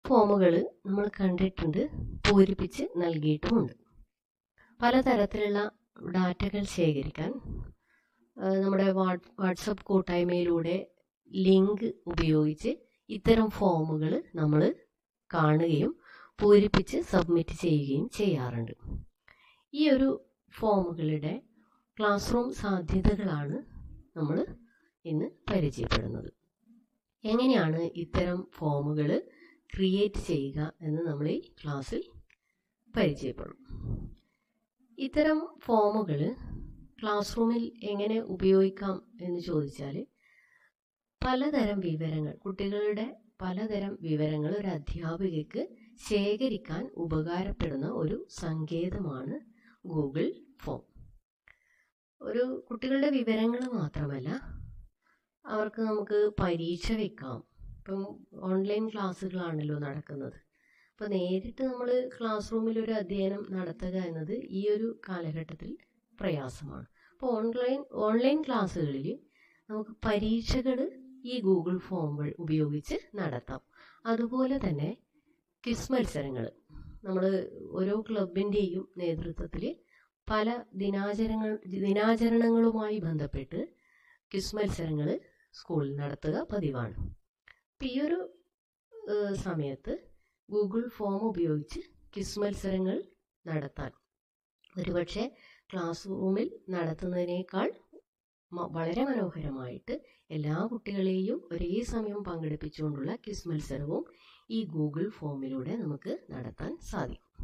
ഫോമുകൾ നമ്മൾ കണ്ടിട്ടുണ്ട്, പൂരിപ്പിച്ച് നൽകിയിട്ടുമുണ്ട്. പലതരത്തിലുള്ള ഡാറ്റകൾ ശേഖരിക്കാൻ നമ്മുടെ വാട്സപ്പ് കൂട്ടായ്മയിലൂടെ ലിങ്ക് ഉപയോഗിച്ച് ഇത്തരം ഫോമുകൾ നമ്മൾ കാണുകയും പൂരിപ്പിച്ച് സബ്മിറ്റ് ചെയ്യുകയും ചെയ്യാറുണ്ട്. ഈ ഒരു ഫോമുകളുടെ ക്ലാസ് റൂം സാധ്യതകളാണ് നമ്മൾ ഇന്ന് പരിചയപ്പെടുന്നത്. എങ്ങനെയാണ് ഇത്തരം ഫോമുകൾ ക്രിയേറ്റ് ചെയ്യുക എന്ന് നമ്മൾ ഈ ക്ലാസ്സിൽ പരിചയപ്പെടും. ഇത്തരം ഫോമുകൾ ക്ലാസ് റൂമിൽ എങ്ങനെ ഉപയോഗിക്കാം എന്ന് ചോദിച്ചാൽ, പലതരം വിവരങ്ങൾ, കുട്ടികളുടെ പലതരം വിവരങ്ങൾ ഒരു അധ്യാപികയ്ക്ക് ശേഖരിക്കാൻ ഉപകാരപ്പെടുന്ന ഒരു സങ്കേതമാണ് ഗൂഗിൾ ഫോം. ഒരു കുട്ടികളുടെ വിവരങ്ങൾ മാത്രമല്ല, അവർക്ക് നമുക്ക് പരീക്ഷ വയ്ക്കാം. ഇപ്പം ഓൺലൈൻ ക്ലാസ്സുകളാണല്ലോ നടക്കുന്നത്. അപ്പോൾ നേരിട്ട് നമ്മൾ ക്ലാസ് റൂമിൽ ഒരു അധ്യയനം നടത്തുക എന്നത് ഈ ഒരു കാലഘട്ടത്തിൽ പ്രയാസമാണ്. അപ്പോൾ ഓൺലൈൻ ക്ലാസ്സുകളിൽ നമുക്ക് പരീക്ഷകൾ ഈ ഗൂഗിൾ ഫോമുകൾ ഉപയോഗിച്ച് നടത്താം. അതുപോലെ തന്നെ ക്വിസ് മത്സരങ്ങൾ, നമ്മൾ ഓരോ ക്ലബിൻ്റെയും നേതൃത്വത്തിൽ പല ദിനാചരണങ്ങളുമായി ബന്ധപ്പെട്ട് ക്വിസ് മത്സരങ്ങൾ സ്കൂളിൽ നടത്തുക പതിവാണ്. അപ്പം ഈ ഒരു സമയത്ത് ഗൂഗിൾ ഫോം ഉപയോഗിച്ച് ക്വിസ് മത്സരങ്ങൾ നടത്താൻ ഒരുപക്ഷെ ക്ലാസ് റൂമിൽ നടത്തുന്നതിനേക്കാൾ വളരെ മനോഹരമായിട്ട് എല്ലാ കുട്ടികളെയും ഒരേ സമയം പങ്കെടുപ്പിച്ചുകൊണ്ടുള്ള ക്വിസ് മത്സരവും ഈ ഗൂഗിൾ ഫോമിലൂടെ നമുക്ക് നടത്താൻ സാധിക്കും.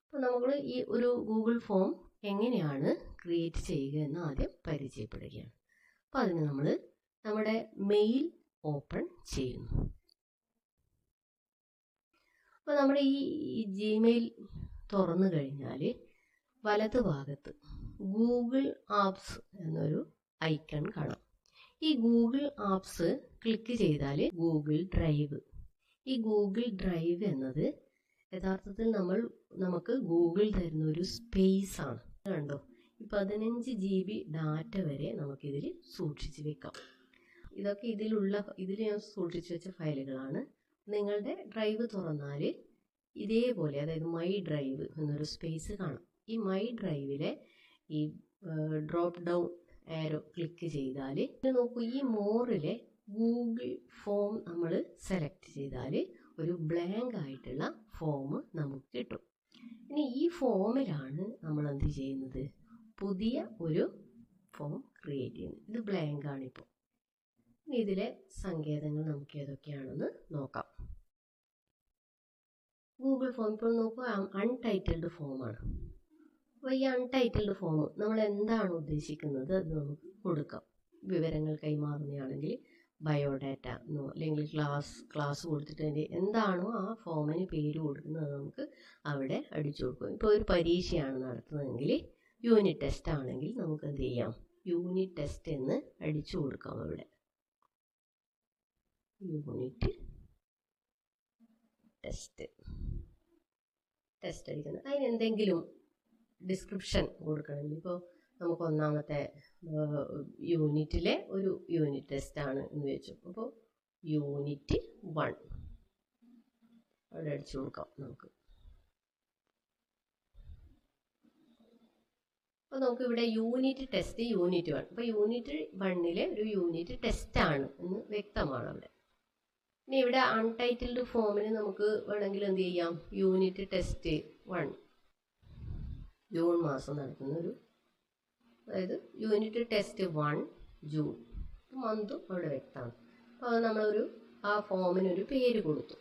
അപ്പോൾ നമ്മൾ ഈ ഒരു ഗൂഗിൾ ഫോം എങ്ങനെയാണ് ക്രിയേറ്റ് ചെയ്യുക എന്ന് ആദ്യം പരിചയപ്പെടുകയാണ്. അപ്പോൾ അതിന് നമ്മൾ നമ്മുടെ മെയിൽ ഓപ്പൺ ചെയ്യുന്നു. അപ്പോൾ നമ്മുടെ ഈ ജിമെയിൽ തുറന്നു കഴിഞ്ഞാൽ വലതുഭാഗത്ത് ഗൂഗിൾ ആപ്സ് എന്നൊരു ഐക്കൺ കാണാം. ഈ ഗൂഗിൾ ആപ്സ് ക്ലിക്ക് ചെയ്താൽ ഗൂഗിൾ ഡ്രൈവ്, ഈ ഗൂഗിൾ ഡ്രൈവ് എന്നത് യഥാർത്ഥത്തിൽ നമുക്ക് ഗൂഗിൾ തരുന്ന ഒരു സ്പേസ് ആണ്. കണ്ടോ, 15 GB ഡാറ്റ വരെ നമുക്കിതിൽ സൂക്ഷിച്ച് വെക്കാം. ഇതൊക്കെ ഇതിൽ ഞാൻ സൂക്ഷിച്ച് വെച്ച ഫയലുകളാണ്. നിങ്ങളുടെ ഡ്രൈവ് തുറന്നാൽ ഇതേപോലെ, അതായത് മൈ ഡ്രൈവ് എന്നൊരു സ്പേസ് കാണാം. ഈ മൈ ഡ്രൈവിലെ ഈ ഡ്രോപ്പ് ഡൗൺ ആരോ ക്ലിക്ക് ചെയ്താൽ നോക്കൂ, ഈ മോറിലെ ഗൂഗിൾ ഫോം നമ്മൾ സെലക്ട് ചെയ്താൽ ഒരു ബ്ലാങ്ക് ആയിട്ടുള്ള ഫോം നമുക്ക് കിട്ടും. ഇനി ഈ ഫോമിലാണ് നമ്മൾ എന്ത് ചെയ്യുന്നത്, പുതിയ ഒരു ഫോം ക്രിയേറ്റ് ചെയ്യുന്നത്. ഇത് ബ്ലാങ്ക് ആണിപ്പോൾ. ഇനി ഇതിലെ സങ്കേതങ്ങൾ നമുക്ക് ഏതൊക്കെയാണെന്ന് നോക്കാം. ഗൂഗിൾ ഫോം ഇപ്പോൾ നോക്കൂ, അൺടൈറ്റിൽഡ് ഫോമാണ്. അപ്പോൾ ഈ അൺടൈറ്റിൽഡ് ഫോം നമ്മൾ എന്താണ് ഉദ്ദേശിക്കുന്നത് അത് നമുക്ക് കൊടുക്കാം. വിവരങ്ങൾ കൈമാറുന്നതാണെങ്കിൽ ബയോഡാറ്റ എന്നോ അല്ലെങ്കിൽ ക്ലാസ് കൊടുത്തിട്ട് അതിൻ്റെ എന്താണോ ആ ഫോമിന് പേര് കൊടുക്കുന്നത് നമുക്ക് അവിടെ അടിച്ചു കൊടുക്കും. ഇപ്പോൾ ഒരു പരീക്ഷയാണ് നടത്തുന്നതെങ്കിൽ യൂണിറ്റ് ടെസ്റ്റ് ആണെങ്കിൽ നമുക്ക് എന്ത് ചെയ്യാം, യൂണിറ്റ് ടെസ്റ്റ് എന്ന് അടിച്ചു കൊടുക്കാം. അവിടെ യൂണിറ്റ് ടെസ്റ്റ് അടിക്കുന്നത്. അതിന് എന്തെങ്കിലും ഡിസ്ക്രിപ്ഷൻ കൊടുക്കണം. ഇപ്പോൾ നമുക്ക് ഒന്നാമത്തെ യൂണിറ്റിലെ ഒരു യൂണിറ്റ് ടെസ്റ്റ് ആണ് എന്ന് വെച്ചു. അപ്പോൾ യൂണിറ്റ് 1 അവിടെ അടിച്ചു കൊടുക്കാം നമുക്ക്. അപ്പോൾ നമുക്കിവിടെ യൂണിറ്റ് ടെസ്റ്റ് യൂണിറ്റ് 1, അപ്പോൾ യൂണിറ്റ് 1 ഒരു യൂണിറ്റ് ടെസ്റ്റ് ആണ് എന്ന് വ്യക്തമാണ് അവിടെ. ഇനി ഇവിടെ അൺടൈറ്റിൽഡ് ഫോമിന് നമുക്ക് വേണമെങ്കിൽ എന്ത് ചെയ്യാം, യൂണിറ്റ് ടെസ്റ്റ് 1 ജൂൺ മാസം നടത്തുന്ന ഒരു, അതായത് യൂണിറ്റ് ടെസ്റ്റ് 1 ജൂൺ, മന്തും അവിടെ വ്യക്തമാണ്. അപ്പോൾ അത് നമ്മളൊരു ആ ഫോമിനൊരു പേര് കൊടുത്തു.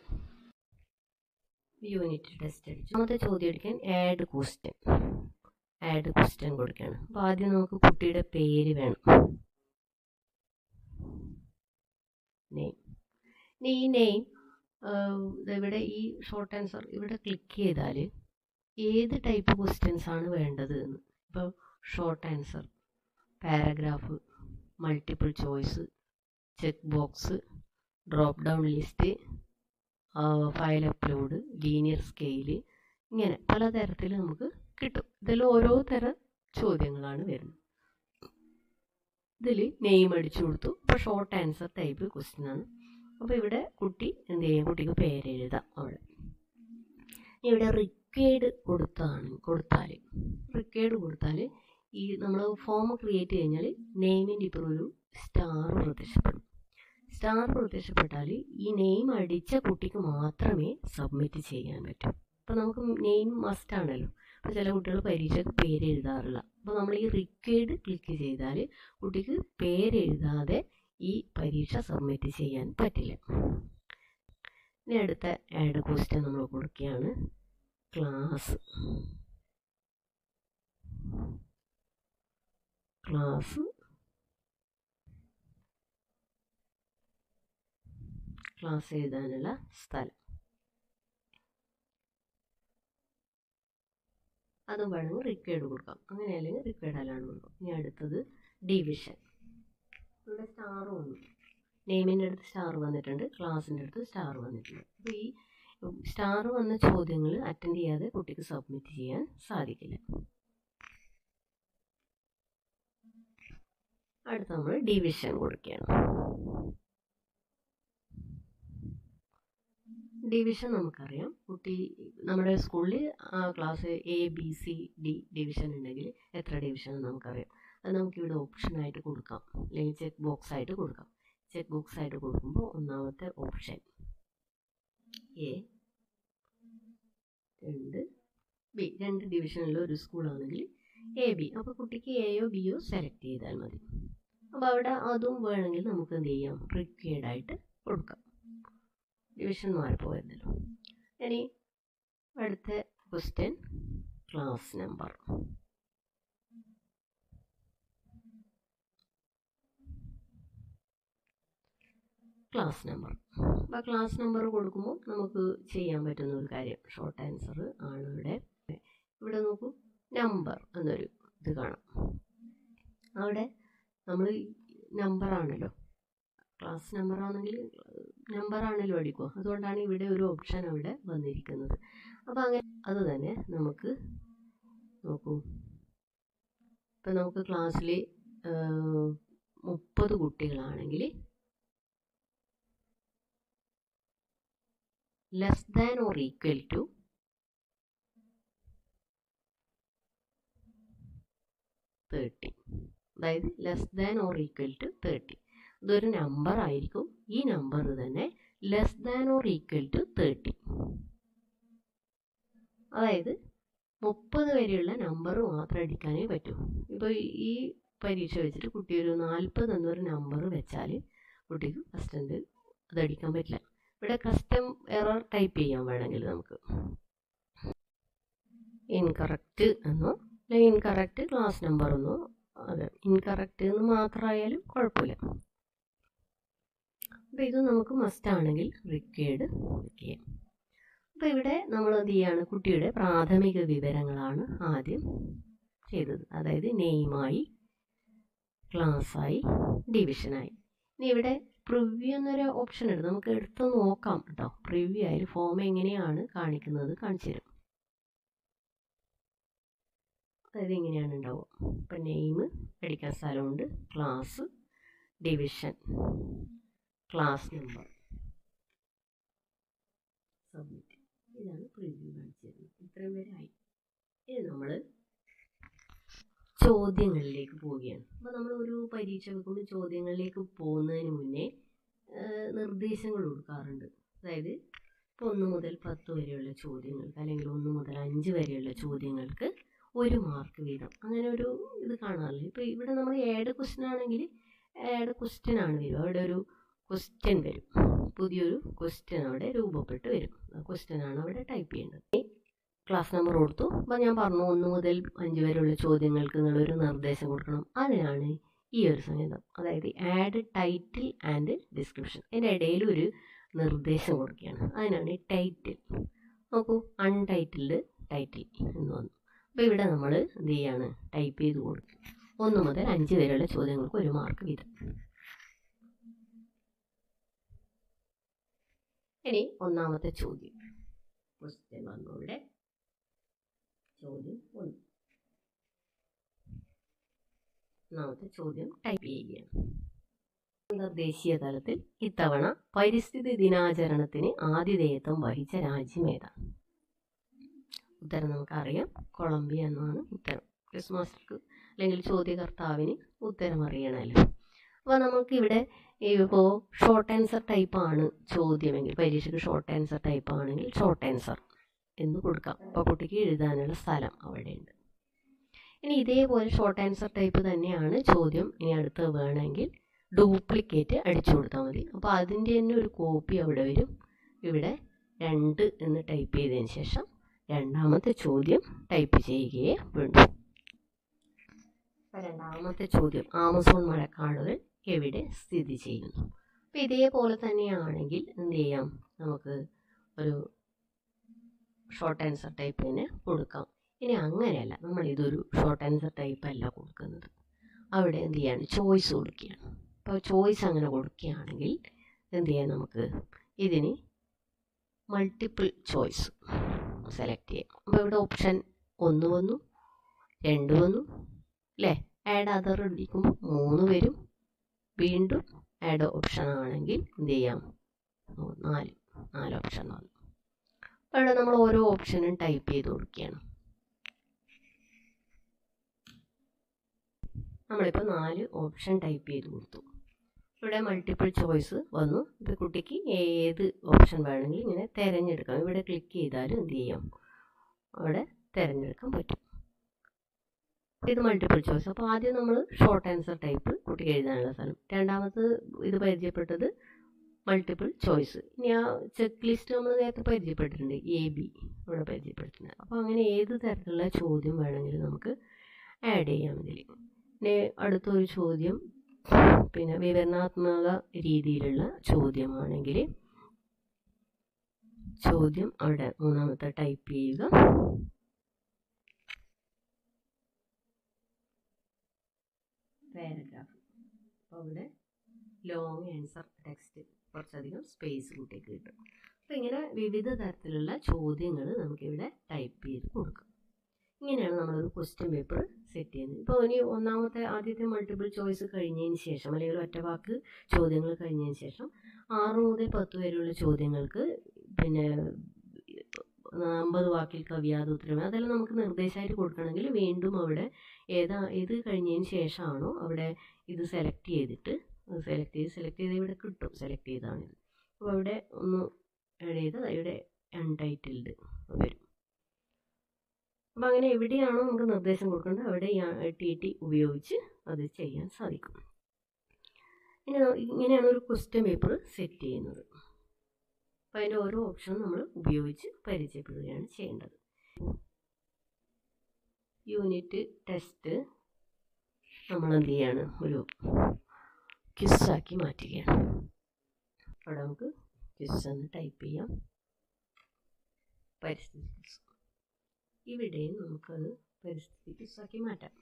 യൂണിറ്റ് ടെസ്റ്റ് അടിച്ചു. രണ്ടാമത്തെ ചോദ്യം അടിക്കാൻ ആഡ് ക്വസ്റ്റ്യൻ കൊടുക്കുകയാണ്. അപ്പോൾ ആദ്യം നമുക്ക് കുട്ടിയുടെ പേര് വേണം, നെയിം. ഇനി ഈ നെയിം ഇവിടെ ഈ ഷോർട്ട് ആൻസർ ഇവിടെ ക്ലിക്ക് ചെയ്താൽ ഏത് ടൈപ്പ് ക്വസ്റ്റ്യൻസ് ആണ് വേണ്ടത് എന്ന്. ഇപ്പോൾ short answer, paragraph, multiple choice, check box, drop down list, file upload, linear scale, ഇങ്ങനെ പലതരത്തിൽ നമുക്ക് കിട്ടും. ഇതിൽ ഓരോ തരം ചോദ്യങ്ങളാണ് വരുന്നത്. ഇതിൽ നെയിം അടിച്ചു കൊടുത്തു. ഇപ്പോൾ ഷോർട്ട് ആൻസർ ടൈപ്പ് ക്വസ്റ്റ്യൻ ആണ്. അപ്പോൾ ഇവിടെ കുട്ടി എന്ത് ചെയ്യും, കുട്ടിക്ക് പേരെഴുതാം അവിടെ. ഇവിടെ റിക്വയർഡ് കൊടുത്താൽ ഈ നമ്മൾ ഫോം ക്രിയേറ്റ് കഴിഞ്ഞാൽ നെയിമിൻ്റെ ഇപ്പോൾ ഒരു സ്റ്റാർ പ്രത്യക്ഷപ്പെടും. സ്റ്റാർ പ്രത്യക്ഷപ്പെട്ടാൽ ഈ നെയിം അടിച്ച കുട്ടിക്ക് മാത്രമേ സബ്മിറ്റ് ചെയ്യാൻ പറ്റൂ. അപ്പോൾ നമുക്ക് നെയിം മസ്റ്റ് ആണല്ലോ. അപ്പോൾ ചില കുട്ടികൾ പരീക്ഷയ്ക്ക് പേരെഴുതാറില്ല. അപ്പോൾ നമ്മൾ ഈ റിക്വയർഡ് ക്ലിക്ക് ചെയ്താൽ കുട്ടിക്ക് പേരെഴുതാതെ ഈ പരീക്ഷ സബ്മിറ്റ് ചെയ്യാൻ പറ്റില്ല. ഇനി അടുത്ത ആഡ് ക്വസ്റ്റ്യൻ നമ്മൾ കൊടുക്കുകയാണ്. ക്ലാസ് എഴുതാനുള്ള സ്ഥലം അതും വേണമെങ്കിൽ റിക്വയർഡ് കൊടുക്കാം, അങ്ങനെയല്ലെങ്കിൽ റിക്വയർഡ് അല്ലാണ്ട് കൊടുക്കാം. ഇനി അടുത്തത് ഡിവിഷൻ. ഇവിടെ സ്റ്റാർ വന്നു, നെയിമിൻ്റെ അടുത്ത് സ്റ്റാർ വന്നിട്ടുണ്ട്, ക്ലാസിൻ്റെ അടുത്ത് സ്റ്റാർ വന്നിട്ടുണ്ട്. അപ്പോൾ ഈ സ്റ്റാർ വന്ന ചോദ്യങ്ങൾ അറ്റൻഡ് ചെയ്യാതെ കുട്ടിക്ക് സബ്മിറ്റ് ചെയ്യാൻ സാധിക്കില്ല. അടുത്ത നമ്മൾ ഡിവിഷൻ കൊടുക്കുകയാണ്. ഡിവിഷൻ നമുക്കറിയാം, കുട്ടി നമ്മുടെ സ്കൂളിൽ ക്ലാസ് ABC D ഡിവിഷൻ ഉണ്ടെങ്കിൽ എത്ര ഡിവിഷൻ നമുക്കറിയാം. അത് നമുക്കിവിടെ ഓപ്ഷനായിട്ട് കൊടുക്കാം, അല്ലെങ്കിൽ ചെക്ക് ബോക്സ് ആയിട്ട് കൊടുക്കാം. ചെക്ക് ബോക്സ് ആയിട്ട് കൊടുക്കുമ്പോൾ ഒന്നാമത്തെ ഓപ്ഷൻ A 2 B, 2 ഡിവിഷനുള്ള ഒരു സ്കൂളാണെങ്കിൽ AB. അപ്പോൾ കുട്ടിക്ക് Aയോ Bയോ സെലക്ട് ചെയ്താൽ മതി. അപ്പോൾ അവിടെ അതും വേണമെങ്കിൽ നമുക്ക് എന്ത് ചെയ്യാം, റിക്വയർഡ് ആയിട്ട് കൊടുക്കാം. ഡിവിഷൻ മാറിപ്പോയിരുന്നല്ലോ. ഇനി അടുത്ത ക്വസ്റ്റ്യൻ ക്ലാസ് നമ്പർ. അപ്പോൾ ക്ലാസ് നമ്പർ കൊടുക്കുമ്പോൾ നമുക്ക് ചെയ്യാൻ പറ്റുന്ന ഒരു കാര്യം, ഷോർട്ട് ആൻസർ ആണ് ഇവിടെ നോക്കൂ, നമ്പർ എന്നൊരു ഇത് കാണാം. അവിടെ നമ്മൾ നമ്പറാണല്ലോ, ക്ലാസ് നമ്പറാണല്ലോ അടിക്കുക. അതുകൊണ്ടാണ് ഇവിടെ ഒരു ഓപ്ഷൻ അവിടെ വന്നിരിക്കുന്നത്. അപ്പോൾ അങ്ങനെ അത് തന്നെ നമുക്ക് നോക്കൂ. ഇപ്പം നമുക്ക് ക്ലാസ്സിൽ 30 കുട്ടികളാണെങ്കിൽ less than or equal to 30, അതായത് less than or equal to 30. ഇതൊരു നമ്പർ ആയിരിക്കും. ഈ നമ്പർ തന്നെ less than or equal to 30, അതായത് 30 വരെയുള്ള നമ്പർ മാത്രം അടിക്കാനേ പറ്റൂ. ഇപ്പോൾ ഈ പരീക്ഷ വെച്ചിട്ട് കുട്ടി ഒരു 40 എന്നൊരു നമ്പർ വെച്ചാൽ കുട്ടിക്ക് ഫസ്റ്റ് അത് അടിക്കാൻ പറ്റില്ല. ഇവിടെ കസ്റ്റം എറർ ടൈപ്പ് ചെയ്യാൻ വേണമെങ്കിൽ നമുക്ക് ഇൻകറക്റ്റ് എന്നോ അല്ലെങ്കിൽ ഇൻകറക്റ്റ് ക്ലാസ് നമ്പർ എന്നോ, അതെ ഇൻകറക്റ്റ് എന്ന് മാത്രമായാലും കുഴപ്പമില്ല. അപ്പോൾ ഇത് നമുക്ക് മസ്റ്റ് ആണെങ്കിൽ റിക്വയർഡ് ചെയ്യാം. അപ്പോൾ ഇവിടെ നമ്മൾ എന്ത് ചെയ്യാണ്, കുട്ടിയുടെ പ്രാഥമിക വിവരങ്ങളാണ് ആദ്യം ചെയ്തത്. അതായത് നെയിമായി, ക്ലാസ്സായി, ഡിവിഷനായി. ഇനി ഇവിടെ പ്രിവ്യൂ എന്നൊരു ഓപ്ഷൻ ഉണ്ട്, നമുക്ക് എടുത്ത് നോക്കാം കേട്ടോ. പ്രിവ്യൂ ആയാലും ഫോം എങ്ങനെയാണ് കാണിക്കുന്നത് കാണിച്ചു തരും. അതായത് ഇങ്ങനെയാണ് ഉണ്ടാവുക. ഇപ്പം നെയിം അടിക്കാൻ സ്ഥലമുണ്ട്, class, division, class number, submit. ഇതാണ് പ്രിവ്യൂ കാണിച്ചു തരുന്നത്. ഇത്രയും വരെ ആയി. ഇനി നമ്മൾ ചോദ്യങ്ങളിലേക്ക് പോവുകയാണ്. അപ്പോൾ നമ്മൾ ഒരു പരീക്ഷ വെക്കുമ്പോൾ ചോദ്യങ്ങളിലേക്ക് പോകുന്നതിന് മുന്നേ നിർദ്ദേശങ്ങൾ കൊടുക്കാറുണ്ട്. അതായത് ഇപ്പോൾ 1 മുതൽ 10 വരെയുള്ള ചോദ്യങ്ങൾക്ക്, അല്ലെങ്കിൽ 1 മുതൽ 5 വരെയുള്ള ചോദ്യങ്ങൾക്ക് 1 മാർക്ക് വീതം, അങ്ങനെ ഒരു ഇത് കാണാറില്ല. ഇപ്പോൾ ഇവിടെ നമ്മൾ ആഡ് ക്വസ്റ്റ്യൻ ആണെങ്കിൽ ആഡ് ക്വസ്റ്റ്യൻ ആണ് വരും. അവിടെ ഒരു ക്വസ്റ്റ്യൻ വരും, പുതിയൊരു ക്വസ്റ്റ്യൻ അവിടെ രൂപപ്പെട്ട് വരും. ആ ക്വസ്റ്റ്യൻ ആണ് അവിടെ ടൈപ്പ് ചെയ്യേണ്ടത്. ക്ലാസ് നമ്പർ കൊടുത്തു. അപ്പോൾ ഞാൻ പറഞ്ഞു 1 മുതൽ 5 വരെയുള്ള ചോദ്യങ്ങൾക്ക് നിങ്ങളൊരു നിർദ്ദേശം കൊടുക്കണം. അതിനാണ് ഈ ഒരു സംഗീതം, അതായത് ആഡ് ടൈറ്റിൽ ആൻഡ് ഡിസ്ക്രിപ്ഷൻ. അതിൻ്റെ ഇടയിൽ ഒരു നിർദ്ദേശം കൊടുക്കുകയാണ്. അതിനാണ് ഈ ടൈറ്റിൽ. നോക്കൂ, അൺടൈറ്റിൽഡ് ടൈറ്റിൽ എന്ന് വന്നു. അപ്പോൾ ഇവിടെ നമ്മൾ എന്ത് ചെയ്യാണ്, ടൈപ്പ് ചെയ്ത് കൊടുക്കും. 1 മുതൽ 5 വരെയുള്ള ചോദ്യങ്ങൾക്ക് 1 മാർക്ക് വീതം. ഇനി ഒന്നാമത്തെ ചോദ്യം ക്വസ്റ്റ്യൻ വന്നു. ഇവിടെ ചോദ്യം 1. ഒന്നാമത്തെ ചോദ്യം ടൈപ്പ് ചെയ്യുകയാണ്. അന്തർദേശീയ തലത്തിൽ ഇത്തവണ പരിസ്ഥിതി ദിനാചരണത്തിന് ആതിഥേയത്വം വഹിച്ച രാജ്യം ഏതാണ്? ഉത്തരം നമുക്കറിയാം, കൊളംബിയ എന്നാണ് ഉത്തരം. ക്വിസ് മാസ്റ്റർക്ക് അല്ലെങ്കിൽ ചോദ്യകർത്താവിന് ഉത്തരം അറിയണമല്ലോ. അപ്പോൾ നമുക്കിവിടെ ഇപ്പോൾ ഷോർട്ട് ആൻസർ ടൈപ്പാണ് ചോദ്യമെങ്കിൽ, പരീക്ഷയ്ക്ക് ഷോർട്ട് ആൻസർ ടൈപ്പ് ആണെങ്കിൽ ഷോർട്ട് ആൻസർ എന്ന് കൊടുക്കാം. അപ്പോൾ കുട്ടിക്ക് എഴുതാനുള്ള സ്ഥലം അവിടെയുണ്ട്. ഇനി ഇതേപോലെ ഷോർട്ട് ആൻസർ ടൈപ്പ് തന്നെയാണ് ചോദ്യം. ഇനി അടുത്ത് വേണമെങ്കിൽ ഡ്യൂപ്ലിക്കേറ്റ് അടിച്ചു കൊടുത്താൽ മതി. അപ്പോൾ അതിൻ്റെ തന്നെ ഒരു കോപ്പി അവിടെ വരും. ഇവിടെ 2 എന്ന് ടൈപ്പ് ചെയ്തതിന് ശേഷം രണ്ടാമത്തെ ചോദ്യം ടൈപ്പ് ചെയ്യുകയേ വേണ്ടൂ. രണ്ടാമത്തെ ചോദ്യം, ആമസോൺ മഴക്കാടുകൾ എവിടെ സ്ഥിതി ചെയ്യുന്നു? അപ്പോൾ ഇതേപോലെ തന്നെയാണെങ്കിൽ എന്ത് ചെയ്യാം, നമുക്ക് ഒരു ഷോർട്ട് ആൻസർ ടൈപ്പ് തന്നെ കൊടുക്കാം. ഇനി അങ്ങനെയല്ല, നമ്മൾ ഇതൊരു ഷോർട്ട് ആൻസർ ടൈപ്പ് അല്ല കൊടുക്കുന്നത്. അവിടെ എന്ത് ചെയ്യാണ്, ചോയ്സ് കൊടുക്കുകയാണ്. അപ്പോൾ ചോയ്സ് അങ്ങനെ കൊടുക്കുകയാണെങ്കിൽ എന്ത് ചെയ്യാം, നമുക്ക് ഇതിന് മൾട്ടിപ്പിൾ ചോയ്സ് സെലക്ട് ചെയ്യാം. അപ്പോൾ ഇവിടെ ഓപ്ഷൻ 1 വന്നു, 2 വന്നു അല്ലേ. ആഡ് അതർ അടിക്കുമ്പോൾ 3 വരും. വീണ്ടും ആഡ് ഓപ്ഷൻ ആണെങ്കിൽ എന്ത് ചെയ്യാം, 4 ഓപ്ഷൻ വന്നു. അവിടെ നമ്മൾ ഓരോ ഓപ്ഷനും ടൈപ്പ് ചെയ്ത് കൊടുക്കുകയാണ്. നമ്മളിപ്പോൾ 4 ഓപ്ഷൻ ടൈപ്പ് ചെയ്ത് കൊടുത്തു. ഇവിടെ മൾട്ടിപ്പിൾ ചോയ്സ് വന്നു. ഇപ്പോൾ കുട്ടിക്ക് ഏത് ഓപ്ഷൻ വേണമെങ്കിൽ ഇങ്ങനെ തിരഞ്ഞെടുക്കാം. ഇവിടെ ക്ലിക്ക് ചെയ്താലും എന്ത് ചെയ്യാം, അവിടെ തിരഞ്ഞെടുക്കാൻ പറ്റും. ഇത് മൾട്ടിപ്പിൾ ചോയ്സ്. അപ്പോൾ ആദ്യം നമ്മൾ ഷോർട്ട് ആൻസർ ടൈപ്പ് കുട്ടിക്ക് എഴുതാനുള്ള സ്ഥലം. രണ്ടാമത് ഇത് പരിചയപ്പെട്ടത് മൾട്ടിപ്പിൾ ചോയ്സ്. ഇനി ആ ചെക്ക് ലിസ്റ്റ് നമ്മൾ നേരത്തെ പരിചയപ്പെട്ടിട്ടുണ്ട്, AB ഇവിടെ പരിചയപ്പെട്ടിട്ടുണ്ട്. അപ്പോൾ അങ്ങനെ ഏത് തരത്തിലുള്ള ചോദ്യം വേണമെങ്കിലും നമുക്ക് ആഡ് ചെയ്യാം ഇതിൽ. പിന്നെ അടുത്തൊരു ചോദ്യം പിന്നെ വിവരണാത്മക രീതിയിലുള്ള ചോദ്യമാണെങ്കിൽ ചോദ്യം അവിടെ മൂന്നാമത്തെ ടൈപ്പ് ചെയ്യുക. പാരഗ്രാഫ്. അപ്പോൾ അവിടെ ലോങ് ആൻസർ ടെക്സ്റ്റ് കുറച്ചധികം സ്പേസ് കുട്ടിക്ക് കിട്ടും. അപ്പോൾ ഇങ്ങനെ വിവിധ തരത്തിലുള്ള ചോദ്യങ്ങൾ നമുക്കിവിടെ ടൈപ്പ് ചെയ്ത് കൊടുക്കാം. ഇങ്ങനെയാണ് നമ്മളൊരു ക്വസ്റ്റ്യൻ പേപ്പർ സെറ്റ് ചെയ്യുന്നത്. ഇപ്പോൾ ഇനി ആദ്യത്തെ മൾട്ടിപ്പിൾ ചോയ്സ് കഴിഞ്ഞതിന് ശേഷം അല്ലെങ്കിൽ ഒറ്റവാക്ക് ചോദ്യങ്ങൾ കഴിഞ്ഞതിന് ശേഷം 6 മുതൽ 10 വരെയുള്ള ചോദ്യങ്ങൾക്ക് പിന്നെ 50 വാക്കിൽ കവിയാതെ ഉത്തരം, അതെല്ലാം നമുക്ക് നിർദ്ദേശമായിട്ട് കൊടുക്കണമെങ്കിൽ വീണ്ടും അവിടെ ഇത് കഴിഞ്ഞതിന് ശേഷമാണോ അവിടെ ഇത് സെലക്ട് ചെയ്ത് ഇവിടെ കിട്ടും. സെലക്ട് ചെയ്താണിത്. അപ്പോൾ അവിടെ ഒന്ന് ആഡ് ചെയ്ത് ഇവിടെ അൺടൈറ്റിൽഡ് വരും. അപ്പോൾ അങ്ങനെ എവിടെയാണോ നമുക്ക് നിർദ്ദേശം കൊടുക്കേണ്ടത് അവിടെ TT ഉപയോഗിച്ച് അത് ചെയ്യാൻ സാധിക്കും. ഇങ്ങനെയാണ് ഒരു ക്വസ്റ്റ്യൻ പേപ്പർ സെറ്റ് ചെയ്യുന്നത്. അപ്പോൾ അതിൻ്റെ ഓരോ ഓപ്ഷനും നമ്മൾ ഉപയോഗിച്ച് പരിചയപ്പെടുകയാണ് ചെയ്യേണ്ടത്. യൂണിറ്റ് ടെസ്റ്റ് നമ്മൾ എന്ത് ചെയ്യാണ്, ഒരു ക്വിസാക്കി മാറ്റുകയാണ്. അവിടെ നമുക്ക് ക്വിസ് എന്ന് ടൈപ്പ് ചെയ്യാം. പരിസ്ഥിതി ക്വിസ്. ഇവിടെയും നമുക്കത് പരിസ്ഥിതി ക്വിസാക്കി മാറ്റാം.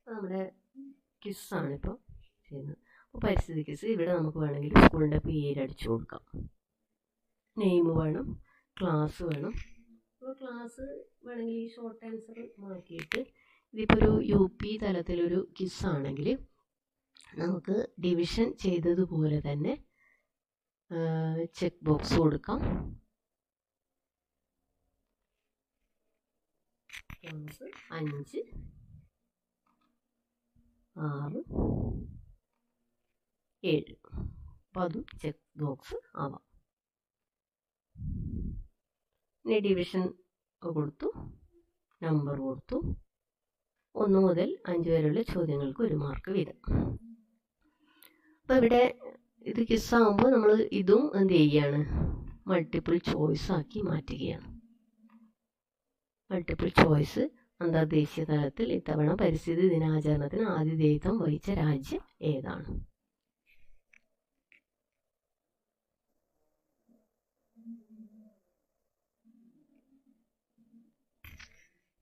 നമ്മുടെ ക്വിസാണ് ഇപ്പോൾ ചെയ്യുന്നത്. അപ്പോൾ പരിസ്ഥിതി ക്വിസ് ഇവിടെ നമുക്ക് വേണമെങ്കിൽ സ്കൂളിൻ്റെ പേര് അടിച്ചു കൊടുക്കാം. നെയിം വേണം, ക്ലാസ് വേണം. അപ്പോൾ ക്ലാസ് വേണമെങ്കിൽ ഈ ഷോർട്ട് ആൻസർ മാറ്റിയിട്ട് ഇതിപ്പോൾ ഒരു UP തലത്തിലൊരു ക്വിസാണെങ്കിൽ നമുക്ക് ഡിവിഷൻ ചെയ്തതുപോലെ തന്നെ ചെക്ക് ബോക്സ് കൊടുക്കാം. ക്ലാസ് 5, 6, 7 അപ്പോൾ അതും ചെക്ക് ബോക്സ് ആവാം. ഇനി ഡിവിഷൻ കൊടുത്തു, നമ്പർ കൊടുത്തു. 1 മുതൽ 5 വരെയുള്ള ചോദ്യങ്ങൾക്ക് 1 മാർക്ക് വീതം. അപ്പോൾ ഇവിടെ ഇത് ക്വിസാകുമ്പോൾ നമ്മൾ ഇതും എന്ത് ചെയ്യുകയാണ്, മൾട്ടിപ്പിൾ ചോയ്സ് ആക്കി മാറ്റുകയാണ്. മൾട്ടിപ്പിൾ ചോയ്സ് അന്തർദേശീയ തലത്തിൽ ഇത്തവണ പരിസ്ഥിതി ദിനാചരണത്തിന് ആതിഥേയത്വം വഹിച്ച രാജ്യം ഏതാണ്?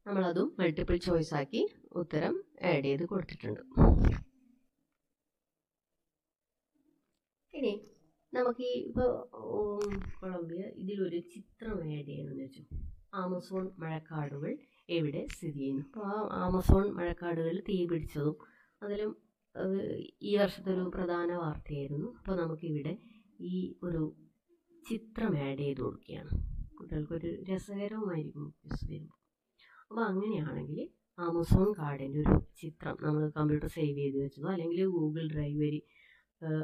നമ്മളതും മൾട്ടിപ്പിൾ ചോയ്സ് ആക്കി ഉത്തരം ആഡ് ചെയ്ത് കൊടുത്തിട്ടുണ്ട്. ഇനി നമുക്ക് ഈ ഇപ്പോൾ കൊളംബിയ ഇതിലൊരു ചിത്രം ആഡ് ചെയ്യണമെന്ന് വെച്ചു. ആമസോൺ മഴക്കാടുകൾ എവിടെ സ്ഥിതി ചെയ്യുന്നു. അപ്പോൾ ആ ആമസോൺ മഴക്കാടുകളിൽ തീ പിടിച്ചതും അതിലും ഈ വർഷത്തെ ഒരു പ്രധാന വാർത്തയായിരുന്നു. അപ്പോൾ നമുക്കിവിടെ ഈ ഒരു ചിത്രം ആഡ് ചെയ്ത് കൊടുക്കുകയാണ്. കുട്ടികൾക്കൊരു രസകരവുമായിരിക്കും ക്വിസ് വരുമ്പോൾ. അപ്പോൾ അങ്ങനെയാണെങ്കിൽ ആമസോൺ കാർഡിൻ്റെ ഒരു ചിത്രം നമ്മൾ കമ്പ്യൂട്ടർ സേവ് ചെയ്ത് വെച്ചതോ അല്ലെങ്കിൽ ഗൂഗിൾ ഡ്രൈവ് വഴി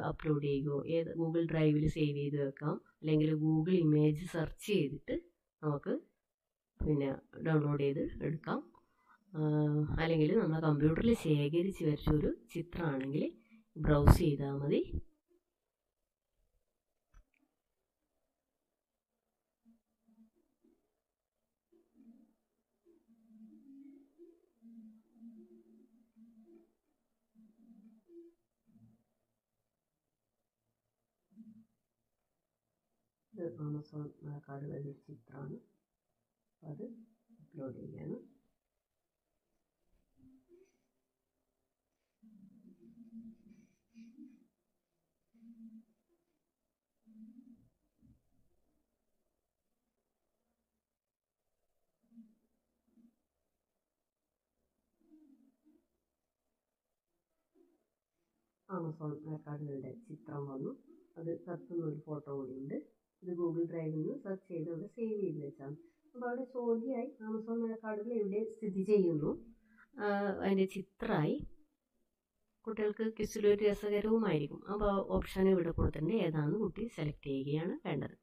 അപ്ലോഡ് ചെയ്യുകയോ ഗൂഗിൾ ഡ്രൈവിൽ സേവ് ചെയ്ത് വെക്കാം. അല്ലെങ്കിൽ ഗൂഗിൾ ഇമേജ് സെർച്ച് ചെയ്തിട്ട് നമുക്ക് പിന്നെ ഡൗൺലോഡ് ചെയ്ത് എടുക്കാം. അല്ലെങ്കിൽ നമ്മൾ കമ്പ്യൂട്ടറിൽ ശേഖരിച്ച് വെച്ചൊരു ചിത്രമാണെങ്കിൽ ബ്രൗസ് ചെയ്താൽ മതി. ഇത് ആമസോൺ മഴക്കാടുകളുടെ ചിത്രമാണ്. അത് അപ്ലോഡ് ചെയ്യാണ്. ആമസോൺ മഴക്കാടുകളുടെ ചിത്രം വന്നു. അത് കത്തുന്ന ഒരു ഫോട്ടോ കൂടിയുണ്ട്. ഇത് ഗൂഗിൾ ഡ്രൈവിൽ നിന്ന് സെർച്ച് ചെയ്ത് അവിടെ സേവ് ചെയ്ത് വെച്ചാണ്. അപ്പോൾ അവിടെ ചോദ്യമായി ആമസോൺ മഴക്കാടുകൾ എവിടെ സ്ഥിതി ചെയ്യുന്നു, അതിൻ്റെ ചിത്രമായി. കുട്ടികൾക്ക് ക്വിസിലൊരു രസകരവുമായിരിക്കും. അപ്പോൾ ഓപ്ഷൻ ഇവിടെ കൊടുത്തിട്ടുണ്ട്. ഏതാണെന്ന് കുട്ടി സെലക്ട് ചെയ്യുകയാണ് വേണ്ടത്.